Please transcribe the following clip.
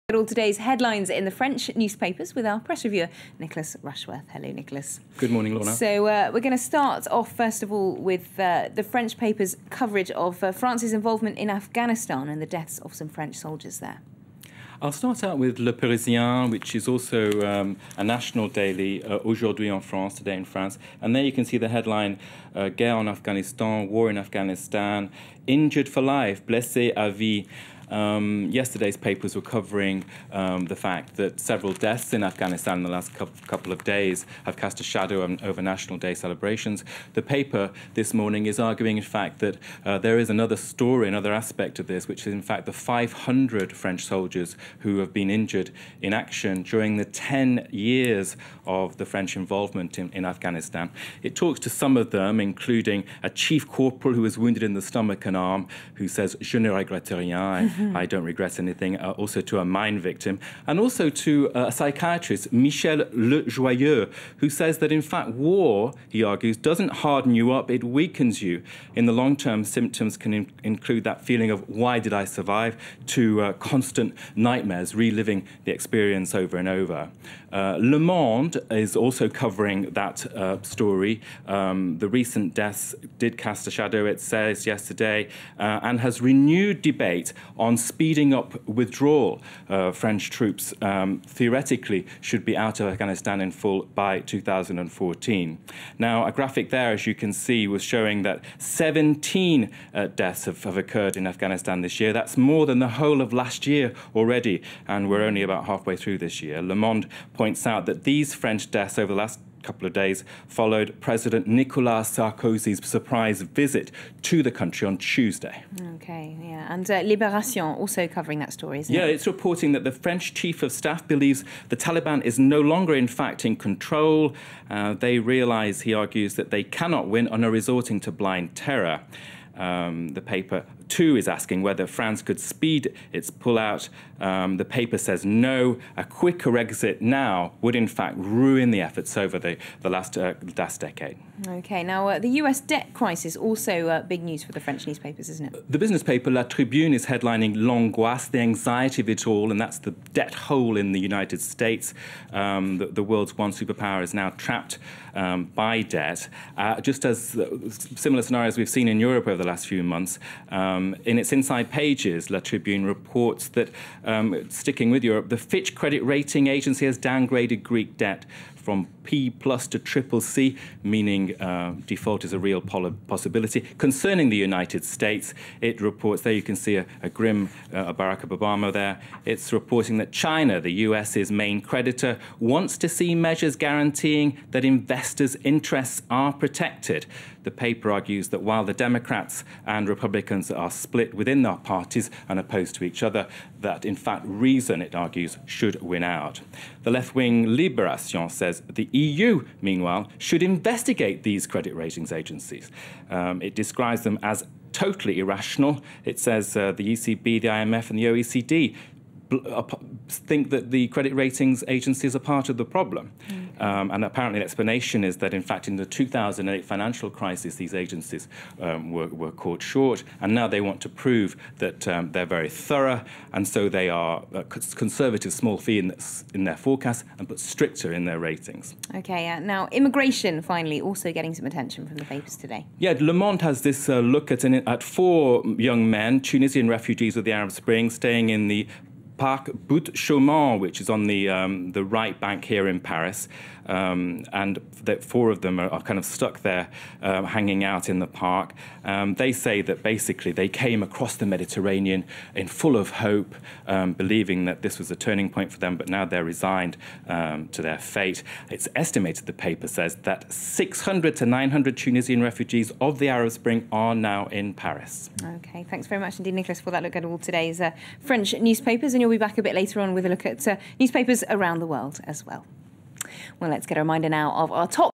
At all today's headlines in the French newspapers with our press reviewer, Nicholas Rushworth. Hello, Nicholas. Good morning, Lorna. So we're going to start off, first of all, with the French papers' coverage of France's involvement in Afghanistan and the deaths of some French soldiers there. I'll start out with Le Parisien, which is also a national daily, Aujourd'hui en France, today in France. And there you can see the headline, Guerre en Afghanistan, War in Afghanistan, Injured for Life, Blessé à vie. Yesterday's papers were covering the fact that several deaths in Afghanistan in the last couple of days have cast a shadow over National Day celebrations. The paper this morning is arguing, in fact, that there is another story, another aspect of this, which is, in fact, the 500 French soldiers who have been injured in action during the 10 years of the French involvement in Afghanistan. It talks to some of them, including a chief corporal who was wounded in the stomach and arm, who says, Je ne regrette rien. I don't regret anything, also to a mine victim, and also to a psychiatrist, Michel Lejoyeux, who says that, in fact, war, he argues, doesn't harden you up, it weakens you. In the long term, symptoms can include that feeling of, why did I survive, to constant nightmares, reliving the experience over and over. Le Monde is also covering that story. The recent deaths did cast a shadow, it says yesterday, and has renewed debate on speeding up withdrawal. French troops theoretically should be out of Afghanistan in full by 2014. Now, a graphic there, as you can see, was showing that 17 deaths have occurred in Afghanistan this year. That's more than the whole of last year already, and we're only about halfway through this year. Le Monde points out that these French deaths over the last couple of days followed President Nicolas Sarkozy's surprise visit to the country on Tuesday. Okay, yeah. And Libération also covering that story, isn't it? Yeah, it's reporting that the French chief of staff believes the Taliban is no longer, in fact, in control. They realise, he argues, that they cannot win and are resorting to blind terror. The paper, too, is asking whether France could speed its pullout. The paper says no. A quicker exit now would, in fact, ruin the efforts over the last decade. OK, now the US debt crisis, also big news for the French newspapers, isn't it? The business paper La Tribune is headlining L'Angoisse, the anxiety of it all, and that's the debt hole in the United States. The world's one superpower is now trapped by debt, just as similar scenarios we've seen in Europe over the last few months. In its inside pages, La Tribune reports that, sticking with Europe, the Fitch credit rating agency has downgraded Greek debt from P+ to CCC, meaning default is a real possibility. Concerning the United States, it reports, there you can see a grim Barack Obama there. It's reporting that China, the US's main creditor, wants to see measures guaranteeing that investors' interests are protected. The paper argues that while the Democrats and Republicans are split within their parties and opposed to each other, that, in fact, reason, it argues, should win out. The left-wing Libération says the EU, meanwhile, should investigate these credit ratings agencies. It describes them as totally irrational. It says the ECB, the IMF and the OECD think that the credit ratings agencies are part of the problem. And apparently the explanation is that, in fact, in the 2008 financial crisis, these agencies were caught short, and now they want to prove that they're very thorough, and so they are conservative, small fee in their forecasts, but stricter in their ratings. OK, now immigration, finally, also getting some attention from the papers today. Yeah, Le Monde has this look at 4 young men, Tunisian refugees of the Arab Spring, staying in the Parc Bout-Chaumont, which is on the right bank here in Paris, and that 4 of them are kind of stuck there, hanging out in the park. They say that basically they came across the Mediterranean in full of hope, believing that this was a turning point for them, but now they're resigned to their fate. It's estimated, the paper says, that 600 to 900 Tunisian refugees of the Arab Spring are now in Paris. OK, thanks very much indeed, Nicholas, for that look at all today's French newspapers. And you'll be back a bit later on with a look at newspapers around the world as well. Well, let's get a reminder now of our top